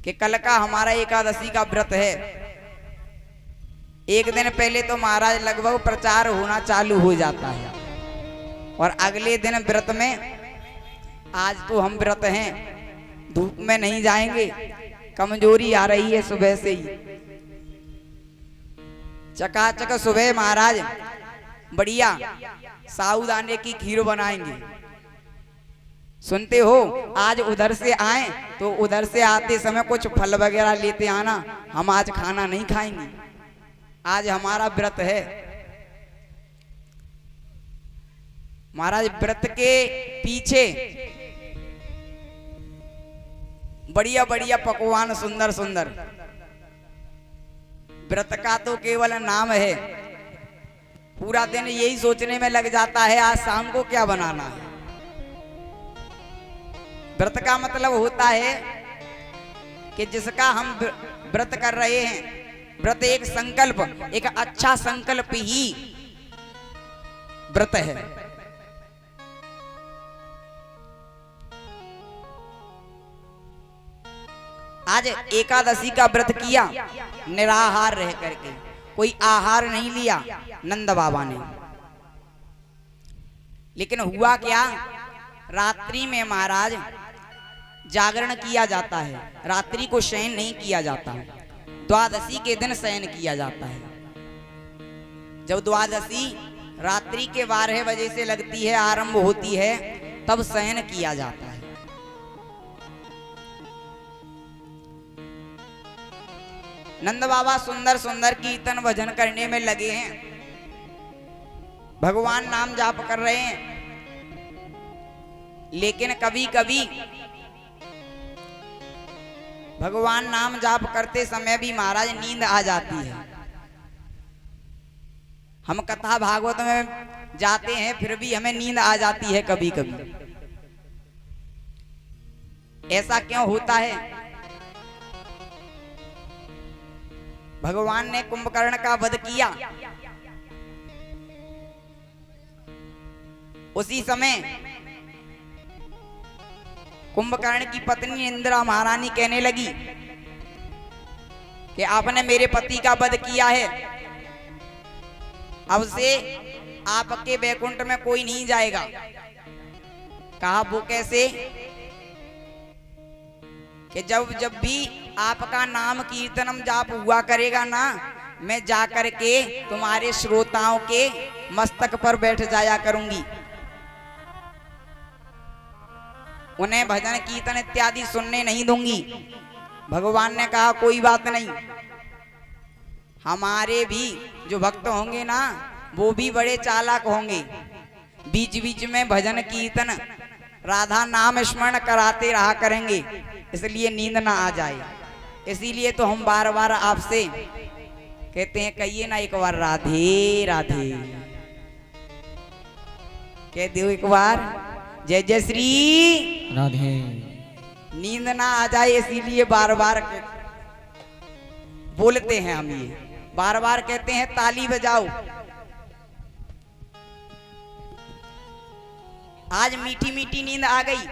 कि कल का हमारा एकादशी का व्रत है। एक दिन पहले तो महाराज लगभग प्रचार होना चालू हो जाता है और अगले दिन व्रत में, आज तो हम व्रत हैं, धूप में नहीं जाएंगे, कमजोरी आ रही है सुबह से ही। चकाचक सुबह महाराज बढ़िया साबूदाने की खीर बनाएंगे। सुनते हो, आज उधर से आए तो उधर से आते समय कुछ फल वगैरह लेते आना, हम आज खाना नहीं खाएंगे, आज हमारा व्रत है। महाराज व्रत के पीछे बढ़िया बढ़िया पकवान, सुंदर सुंदर। व्रत का तो केवल नाम है, पूरा दिन यही सोचने में लग जाता है आज शाम को क्या बनाना है। व्रत का मतलब होता है कि जिसका हम व्रत कर रहे हैं, व्रत एक संकल्प, एक अच्छा संकल्प ही व्रत है। आज एकादशी का व्रत किया निराहार रह करके, कोई आहार नहीं लिया नंद बाबा ने। लेकिन हुआ क्या, रात्रि में महाराज जागरण किया जाता है, रात्रि को शयन नहीं किया जाता, द्वादशी के दिन शयन किया जाता है। जब द्वादशी रात्रि के 12 बजे से लगती है, आरंभ होती है, तब शयन किया जाता है। नंद बाबा सुंदर सुंदर कीर्तन भजन करने में लगे हैं, भगवान नाम जाप कर रहे हैं। लेकिन कभी कभी भगवान नाम जाप करते समय भी महाराज नींद आ जाती है। हम कथा भागवत में जाते हैं फिर भी हमें नींद आ जाती है कभी कभी। ऐसा क्यों होता है? भगवान ने कुंभकर्ण का वध किया, उसी समय कुंभकर्ण की पत्नी इंद्रा महारानी कहने लगी कि आपने मेरे पति का वध किया है, अब से आपके बैकुंठ में कोई नहीं जाएगा। कहा वो कैसे? कि जब भी आपका नाम कीर्तनम जाप हुआ करेगा ना, मैं जाकर के तुम्हारे श्रोताओं के मस्तक पर बैठ जाया करूंगी, उन्हें भजन कीर्तन इत्यादि सुनने नहीं दूंगी। भगवान ने कहा कोई बात नहीं, हमारे भी जो भक्त होंगे ना वो भी बड़े चालाक होंगे, बीच बीच में भजन कीर्तन राधा नाम स्मरण कराते रहा करेंगे, इसलिए नींद ना आ जाए। इसीलिए तो हम बार बार आपसे कहते हैं, कहिए ना एक बार राधे राधे, कह दो एक बार जय जय श्री राधे। नींद ना आ जाए इसीलिए बार बार बोलते हैं हम, ये बार बार कहते हैं ताली बजाओ। आज मीठी मीठी नींद आ गई,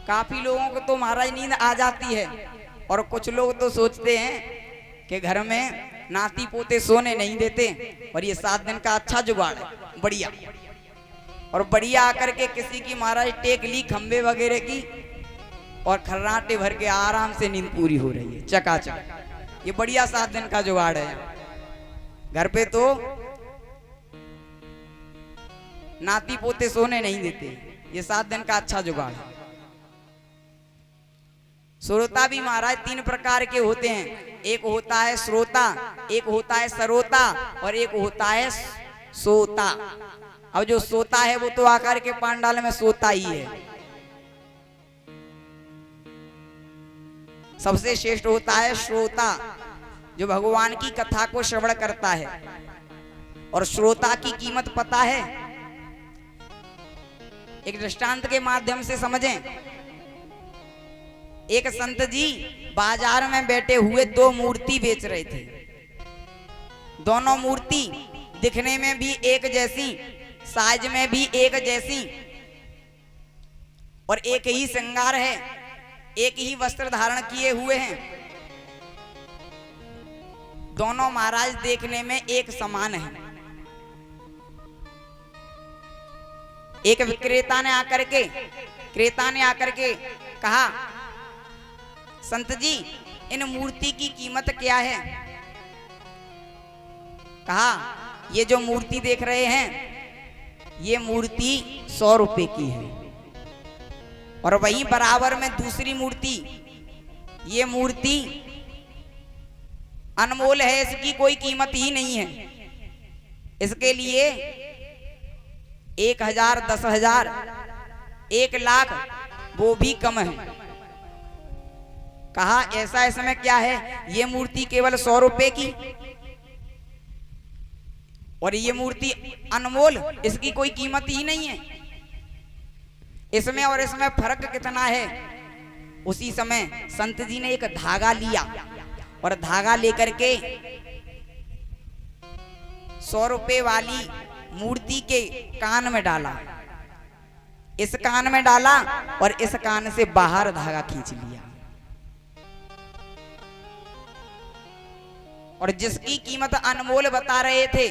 काफी लोगों को तो महाराज नींद आ जाती है, और कुछ लोग तो सोचते हैं कि घर में नाती पोते सोने नहीं देते, और ये 7 दिन का अच्छा जुगाड़ है, बढ़िया। और बढ़िया आकर के किसी की महाराज टेक ली खंबे वगैरह की, और खर्राटे भर के आराम से नींद पूरी हो रही है चकाचक। ये बढ़िया 7 दिन का जुगाड़ है। घर पे तो नाती पोते सोने नहीं देते, ये 7 दिन का अच्छा जुगाड़ है। श्रोता भी महाराज 3 प्रकार के होते हैं, एक होता है श्रोता, एक होता है सरोता, और एक होता है सोता। अब जो सोता है वो तो आकर के पांडाल में सोता ही है। सबसे श्रेष्ठ होता है श्रोता, जो भगवान की कथा को श्रवण करता है। और श्रोता की कीमत पता है? एक दृष्टांत के माध्यम से समझें। एक संत जी बाजार में बैठे हुए 2 मूर्ति बेच रहे थे। दोनों मूर्ति दिखने में भी एक जैसी, साइज में भी एक जैसी, और एक ही श्रृंगार है, एक ही वस्त्र धारण किए हुए हैं, दोनों महाराज देखने में एक समान हैं। एक विक्रेता ने आकर के कहा, संत जी इन मूर्ति की कीमत क्या है? कहा, ये जो मूर्ति देख रहे हैं ये मूर्ति 100 रुपए की है, और वहीं बराबर में दूसरी मूर्ति, ये मूर्ति अनमोल है, इसकी कोई कीमत ही नहीं है, इसके लिए 1000, 10,000, 1 लाख वो भी कम है। कहा, ऐसा इसमें क्या है? ये मूर्ति केवल 100 रुपए की और ये मूर्ति अनमोल, इसकी कोई कीमत ही नहीं है। इसमें और इसमें फर्क कितना है? उसी समय संत जी ने एक धागा लिया और धागा लेकर के 100 रुपए वाली मूर्ति के कान में डाला, इस कान में डाला और इस कान से बाहर धागा खींच लिया, और जिसकी कीमत अनमोल बता रहे थे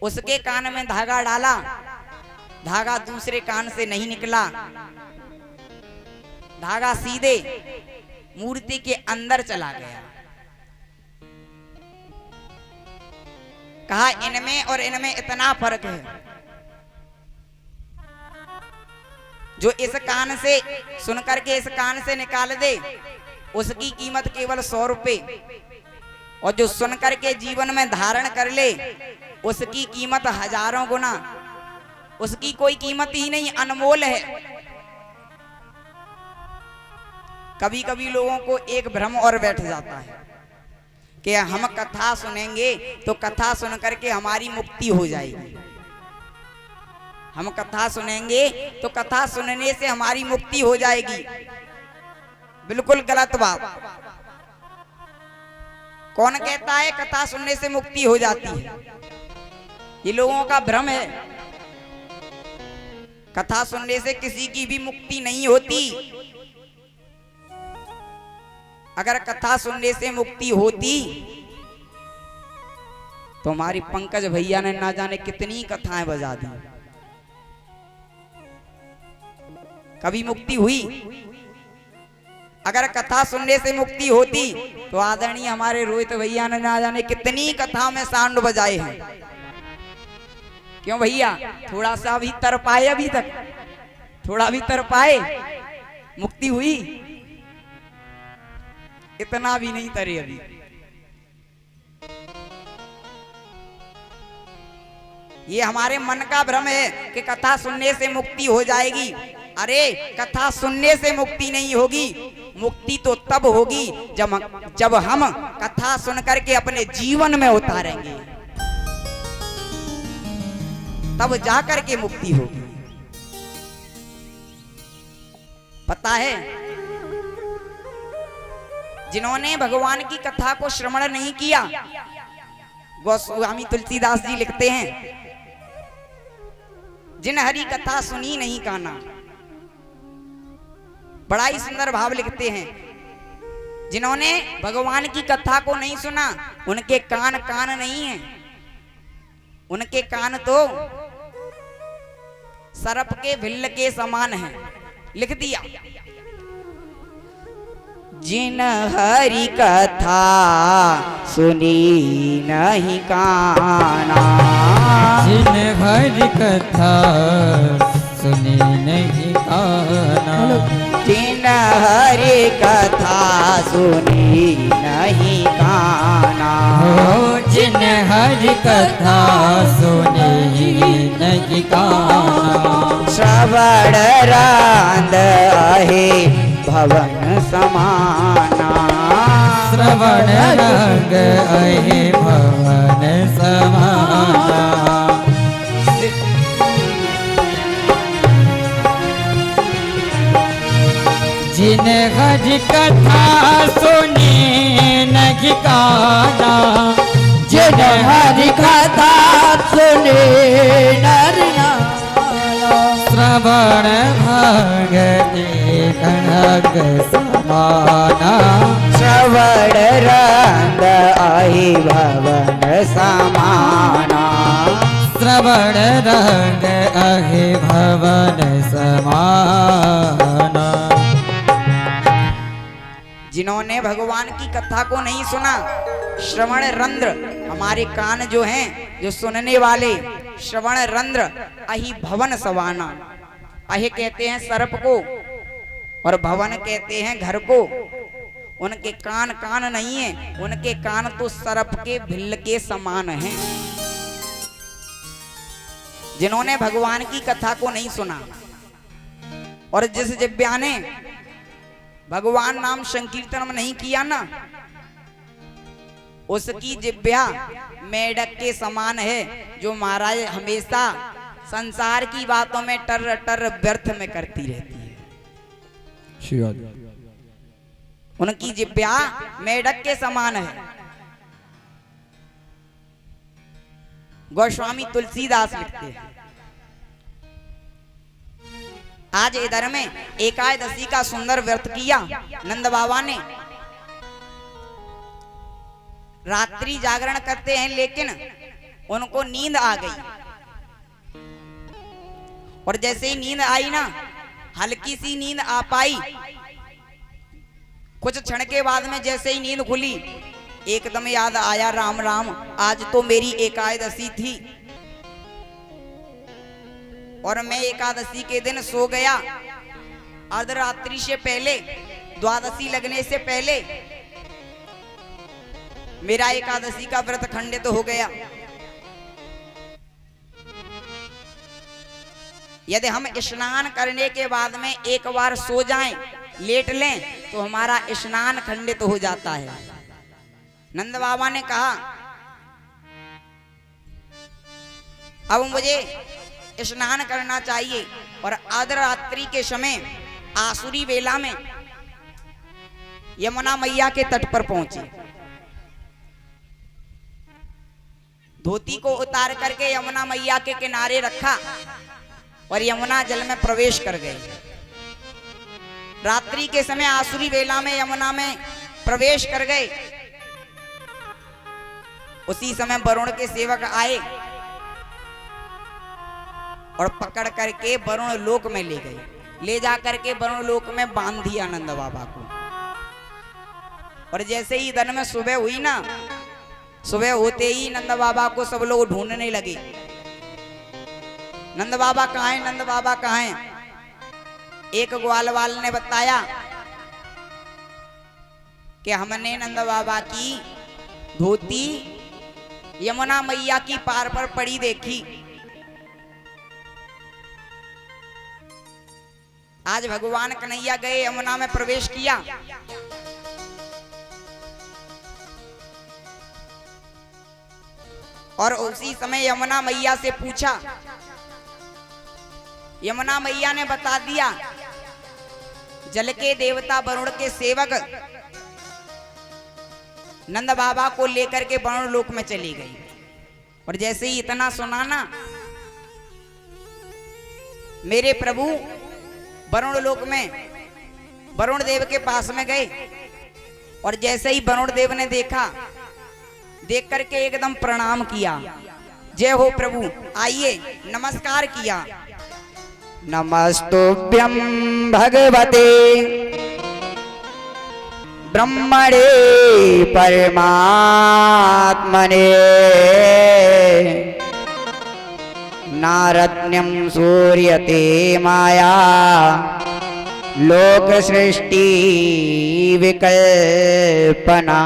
उसके कान में धागा डाला, धागा दूसरे कान से नहीं निकला, धागा सीधे मूर्ति के अंदर चला गया। कहा, इनमें और इनमें इतना फर्क है, जो इस कान से सुन करके इस कान से निकाल दे उसकी कीमत केवल 100 रुपए, और जो सुन करके जीवन में धारण कर ले उसकी कीमत हजारों गुना, उसकी कोई कीमत ही नहीं, अनमोल है। कभी कभी लोगों को एक भ्रम और बैठ जाता है कि हम कथा सुनेंगे तो कथा सुन करके हमारी मुक्ति हो जाएगी, हम कथा सुनेंगे तो कथा सुनने से हमारी मुक्ति हो जाएगी। बिल्कुल गलत बात। कौन कहता है कथा सुनने से मुक्ति हो जाती है? ये लोगों का भ्रम है। कथा सुनने से किसी की भी मुक्ति नहीं होती। अगर कथा सुनने से मुक्ति होती तो हमारी पंकज भैया ने ना जाने कितनी कथाएं बजा दी, कभी मुक्ति हुई? अगर कथा सुनने से मुक्ति होती तो आदरणीय हमारे रोहित भैया ने ना जाने कितनी कथा में सांड बजाए हैं। क्यों भैया? थोड़ा सा भी तर पाए, अभी तक थोड़ा भी तर पाए, मुक्ति हुई? इतना भी नहीं तरे अभी। ये हमारे मन का भ्रम है कि कथा सुनने से मुक्ति हो जाएगी। अरे कथा सुनने से मुक्ति नहीं होगी, मुक्ति तो तब होगी जब हम कथा सुन करके अपने जीवन में उतारेंगे, तब जाकर के मुक्ति होगी। पता है, जिन्होंने भगवान की कथा को श्रवण नहीं किया, गोस्वामी तुलसीदास जी लिखते हैं, जिन हरि कथा सुनी नहीं काना। बड़ा ही सुंदर भाव लिखते हैं, जिन्होंने भगवान की कथा को नहीं सुना उनके कान कान नहीं है, उनके कान तो सर्प के भिल्ल के समान हैं। लिख दिया, जिन हरि कथा सुनी नहीं काना, जिन हरि कथा सुनी नहीं काना, जिन हरि कथा सुनी नहीं काना, जिन हरि कथा सुनी नहीं काना, श्रवण रांद आहे भवन समाना, श्रवण रंग आहे भवन समाना, जिन हरि कथा सुनी नहीं काना, जिन हरि कथा सुने नर नारा, श्रवण भगति कनक समाना श्रवण रंग आहि भवन समाना श्रवण रंग अहि भवन समाना। जिन्होंने भगवान की कथा को नहीं सुना, श्रवण रंध्र हमारे कान जो हैं जो सुनने वाले, श्रवण रंध्र अहि भवन सवाना। अहि कहते हैं सर्प को और भवन कहते हैं घर को। उनके कान कान नहीं है, उनके कान तो सर्प के भिल्ल के समान हैं। जिन्होंने भगवान की कथा को नहीं सुना और जिस जिब्या ने भगवान नाम संकीर्तन नहीं किया ना, उसकी जिब्या मेढक के समान है, जो महाराज हमेशा संसार की बातों में टर टर व्यर्थ में करती रहती है। उनकी जिब्या मेढक के समान है। गोस्वामी तुलसीदास लिखते हैं, आज इधर में एकादशी का सुंदर व्रत किया नंद बाबा ने। रात्रि जागरण करते हैं, लेकिन उनको नींद आ गई और जैसे ही नींद आई ना, हल्की सी नींद आ पाई, कुछ क्षण के बाद में जैसे ही नींद खुली, एकदम याद आया, राम राम आज तो मेरी एकादशी थी और मैं एकादशी के दिन सो गया। अर्धरात्रि से पहले, द्वादशी लगने से पहले मेरा एकादशी का व्रत खंडित हो गया। यदि हम स्नान करने के बाद में एक बार सो जाएं, लेट लें, तो हमारा स्नान खंडित हो जाता है। नंद बाबा ने कहा, अब मुझे स्नान करना चाहिए। और अर्धरात्रि के समय आसुरी वेला में यमुना मैया के तट पर पहुंचे। धोती को उतार करके यमुना मैया के किनारे रखा और यमुना जल में प्रवेश कर गए। रात्रि के समय आसुरी वेला में यमुना में प्रवेश कर गए। उसी समय वरुण के सेवक आए और पकड़ करके वरुण लोक में ले गए। ले जा करके वरुण लोक में बांध दिया नंद बाबा को। और जैसे ही दिन में सुबह हुई ना, सुबह होते ही नंद बाबा को सब लोग ढूंढने लगे। नंद बाबा कहाँ हैं, नंद बाबा कहाँ हैं। एक ग्वालवाल ने बताया कि हमने नंद बाबा की धोती यमुना मैया की पार पर पड़ी देखी। आज भगवान कन्हैया गए, यमुना में प्रवेश किया। और उसी समय यमुना मैया से पूछा। यमुना मैया ने बता दिया, जल के देवता वरुण के सेवक नंद बाबा को लेकर के वरुण लोक में चली गई। और जैसे ही इतना सुना ना, मेरे प्रभु वरुण लोक में वरुण देव के पास में गए। और जैसे ही वरुण देव ने देखा, देख करके एकदम प्रणाम किया। जय हो प्रभु, आइए, नमस्कार किया। नमस्तुभ्यं भगवते ब्रह्मणे परमात्मने नारत्न्यं सूर्यते माया लोक सृष्टि विकल्पना।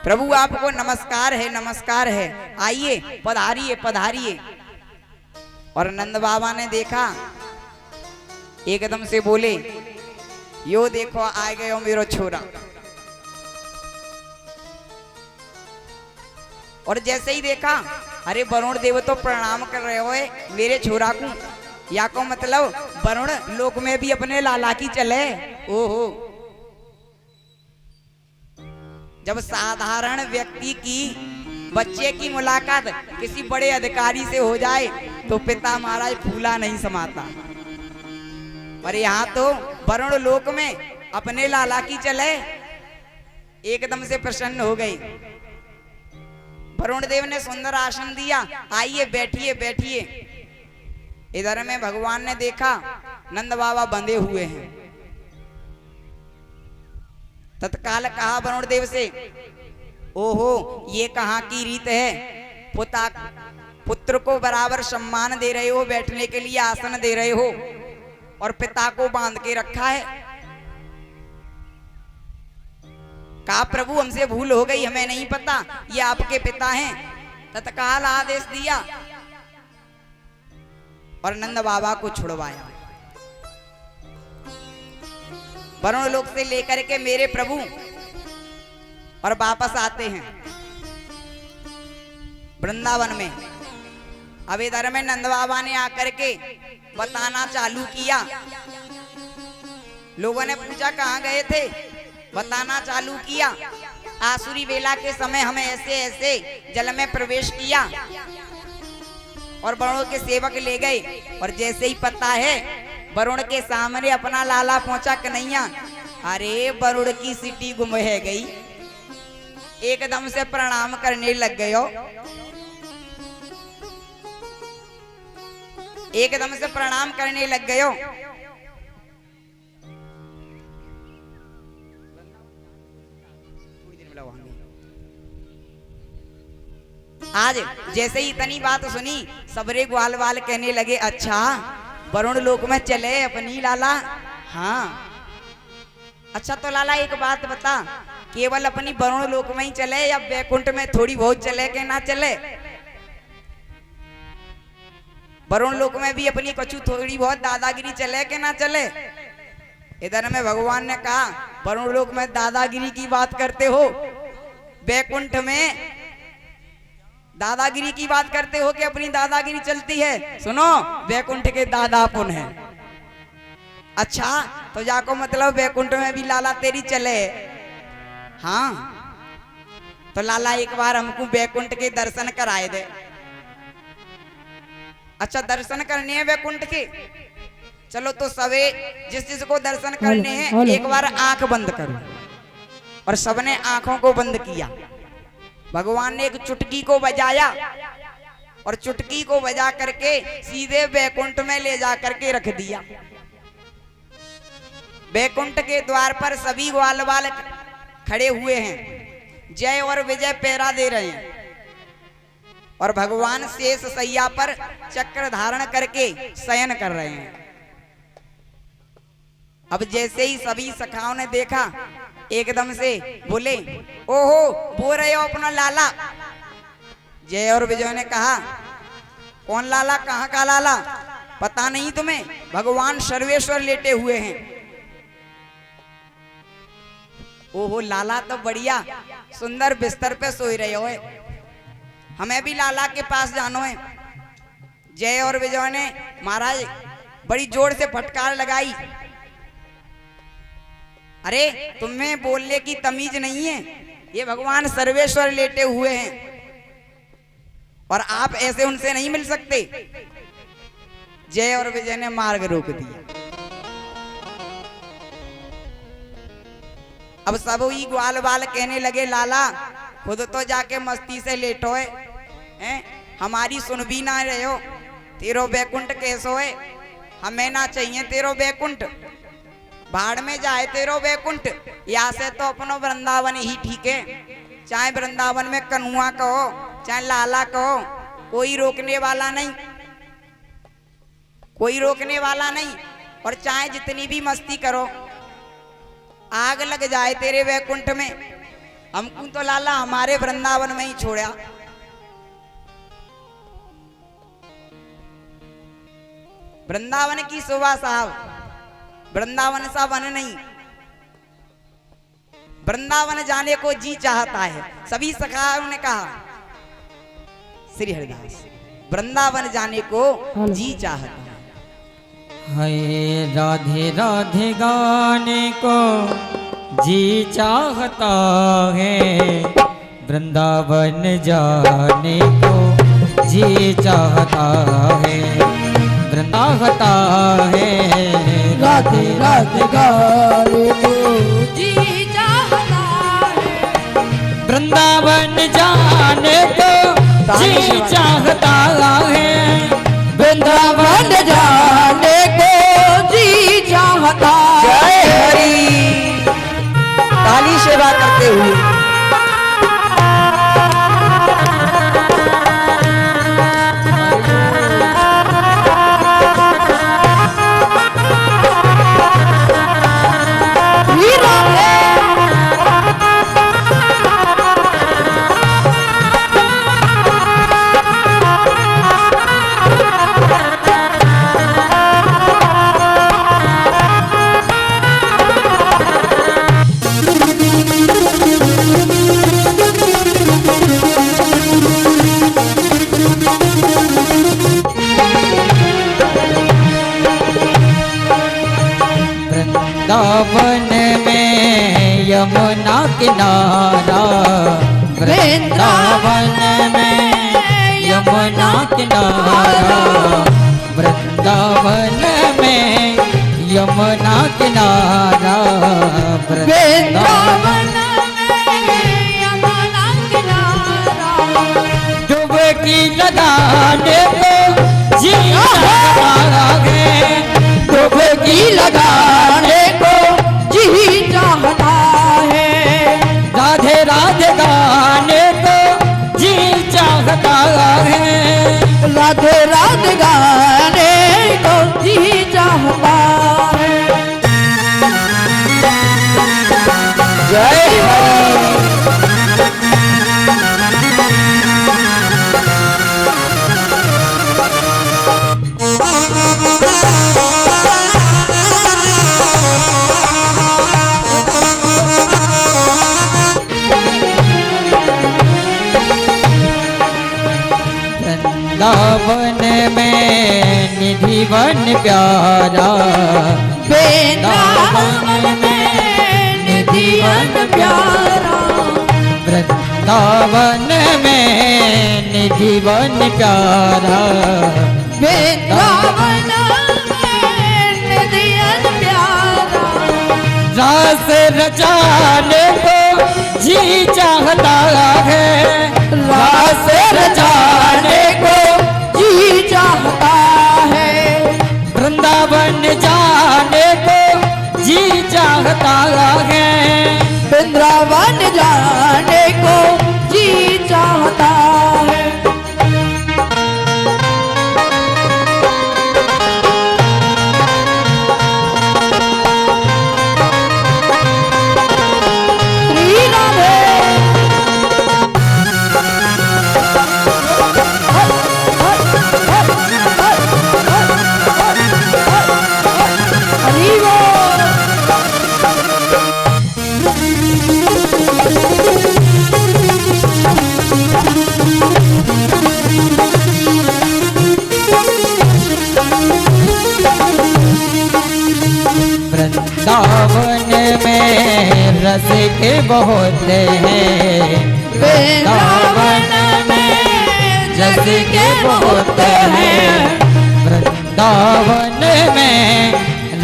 प्रभु आपको नमस्कार है, नमस्कार है, आइए, पधारिए, पधारिए। और नंद बाबा ने देखा, एकदम से बोले, यो देखो आ गयो मेरो छोरा। और जैसे ही देखा, अरे वरुण देव तो प्रणाम कर रहे हो मेरे छोरा को, या को मतलब वरुण लोक में भी अपने लाला की चले। ओहो, जब साधारण व्यक्ति की बच्चे की मुलाकात किसी बड़े अधिकारी से हो जाए तो पिता महाराज फूला नहीं समाता, पर यहाँ तो वरुण लोक में अपने लाला की चले एकदम से प्रसन्न हो गई। वरुण देव ने सुंदर आसन दिया, आइए बैठिए बैठिए। इधर में भगवान ने देखा नंद बाबा बंधे हुए हैं। तत्काल कहा वरुण देव से, ओहो ये कहाँ की रीत है, पुत्र को बराबर सम्मान दे रहे हो, बैठने के लिए आसन दे रहे हो और पिता को बांध के रखा है। कहा प्रभु हमसे भूल हो गई, हमें नहीं पता ये आपके पिता हैं। तत्काल आदेश दिया और नंद बाबा को छुड़वाया। वरुण लोक से लेकर के मेरे प्रभु और वापस आते हैं वृंदावन में। अब इधर में नंद बाबा ने आकर के बताना चालू किया। लोगों ने पूछा कहाँ गए थे, बताना चालू किया। आसुरी बेला के समय हमें ऐसे ऐसे जल में प्रवेश किया और वरुण के सेवक ले गए, और जैसे ही पता है वरुण के सामने अपना लाला पहुंचा कन्हैया, अरे वरुण की सीटी गुम है गई, एकदम से प्रणाम करने लग गए हो, एकदम से प्रणाम करने लग गए हो। आज जैसे ही इतनी बात सुनी सबरे ग्वाल वाल कहने लगे, अच्छा वरुण लोक में चले अपनी लाला। हाँ अच्छा तो लाला एक बात बता, केवल अपनी वरुण लोक में ही चले या वैकुंठ में थोड़ी बहुत चले के ना चले? वरुण लोक में भी अपनी कछु थोड़ी बहुत दादागिरी चले के ना चले? इधर में भगवान ने कहा वरुण लोक में दादागिरी की बात करते हो, वैकुंठ में दादागिरी की बात करते हो कि अपनी दादागिरी चलती है? सुनो वैकुंठ के दादापुन है। अच्छा तो जाको मतलब वैकुंठ में भी लाला तेरी चले? हाँ तो लाला एक बार हमको वैकुंठ के दर्शन कराए दे। अच्छा दर्शन करने हैं वैकुंठ के, चलो तो सवे जिस जिसको दर्शन करने हैं एक बार आंख बंद करो। और सबने आंखों को बंद किया। भगवान ने एक चुटकी को बजाया और चुटकी को बजा करके सीधे वैकुंठ में ले जा करके रख दिया। वैकुंठ के द्वार पर सभी ग्वाल वाल खड़े हुए हैं, जय और विजय पहरा दे रहे हैं, और भगवान शेष सैया पर चक्र धारण करके शयन कर रहे हैं। अब जैसे ही सभी सखाओं ने देखा एकदम से बोले, ओहो वो रहे हो अपना लाला। जय और विजय ने कहा कौन लाला, कहाँ का लाला, पता नहीं तुम्हें? भगवान सर्वेश्वर लेटे हुए हैं। ओहो लाला तो बढ़िया सुंदर बिस्तर पे सोई रहे हो, हमें भी लाला के पास जानो है। जय और विजय ने महाराज बड़ी जोर से फटकार लगाई, अरे तुम्हें बोलने की तमीज नहीं है, ये भगवान सर्वेश्वर लेटे हुए हैं और आप ऐसे उनसे नहीं मिल सकते। जय और विजय ने मार्ग रोक दिया। अब सब ही ग्वाल बाल कहने लगे, लाला खुद तो जाके मस्ती से लेटो है, हमारी सुन भी ना रहे हो, तेरो बैकुंठ कैसो है, हमें ना चाहिए तेरो बैकुंठ, भाड़ में जाए तेरो बैकुंठ, यहाँ से तो अपनो वृंदावन ही ठीक है। चाहे वृंदावन में कन्हुआ कहो चाहे लाला कहो, कोई रोकने वाला नहीं, कोई रोकने वाला नहीं। और चाहे जितनी भी मस्ती करो, आग लग जाए तेरे वैकुंठ में, हमको तो लाला हमारे वृंदावन में ही छोड़ा। वृंदावन की शोभा साहब, वृंदावन सा वन नहीं, वृंदावन जाने को जी चाहता है। सभी सखाओं ने कहा, श्री हरिदास वृंदावन जाने को जी चाहता है। हाय राधे राधे गाने को जी चाहता है, वृंदावन जाने को जी चाहता है, वृंदावता है राधे राधे गाने को जी चाहता है, वृंदावन जाने को जी चाहता है, वृंदावन जाने को जी चाहता है। जय हरि। ताली सेवा करते हुए वृंदावन में यमुना किनारा, वृंदावन में यमुना किनारा, वृंदावन में यमुना किनारा, वृंदावन में यमुना किनारा, डुबकी लगाने को जी चाहता है, डुबकी लगाने को जी चाहता है, राधे राधे गाने को जी चाहता है, राधे राधे गाने को जी चाहता है। जय हरि। वृंदावन में निधि वन प्यारा, वृंदावन में निधि वन प्यारा, वृंदावन में निधि वन प्यारा, वृंदावन में निधि वन प्यारा, रास रचाने को जी चाहता है, रास रचाने को जी चाहता है, वृंदावन जाने को जी चाहता है, वृंदावन जाने को जी चाहता है। श्री राधे। हरि बोल। वृंदावन में रस के बहुत हैं, वृंदावन में रस के बहुत हैं, वृंदावन में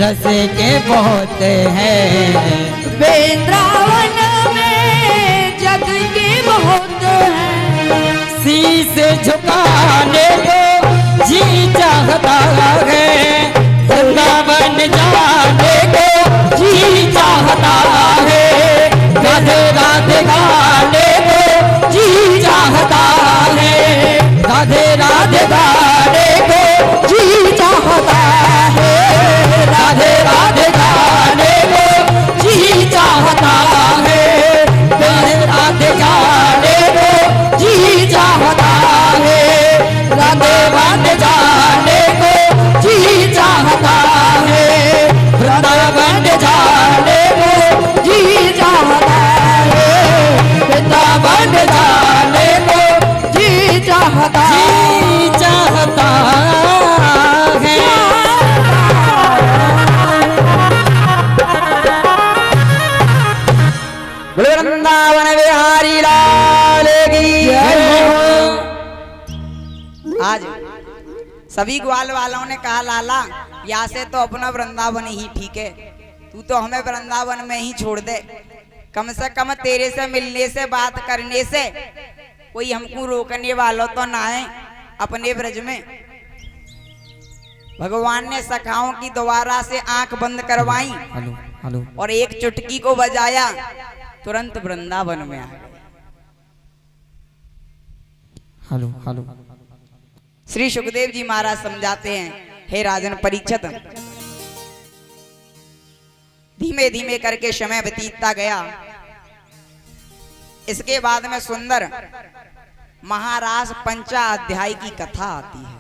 रस के बहुत हैं, वृंदावन में जग के बहुत हैं, शीश झुकाने को जी चाहता है, वृंदावन जाने को जी चाहता है, राधे राधे गाने को जी चाहता है, राधे राधे गाने को जी चाहता है, राधे राधे गाने को जी चाहता है, राधे राधे गाने को जी चाहता है, राधे राधे गाने को जी चाहता है। सभी ग्वाल वालों ने कहा लाला यहाँ से तो अपना वृंदावन ही ठीक है, तू तो हमें वृंदावन में ही छोड़ दे। कम से कम तेरे से मिलने से बात करने से कोई हमको रोकने वालों तो ना है अपने ब्रज में। भगवान ने सखाओं की दोबारा से आंख बंद करवाई हेलो हेलो और एक चुटकी को बजाया, तुरंत वृंदावन में आ गए। हेलो हेलो श्री सुखदेव जी महाराज समझाते हैं, हे राजन परीक्षित, धीमे धीमे करके समय व्यतीतता गया। इसके बाद में सुंदर महाराज पंचा अध्याय की कथा आती है।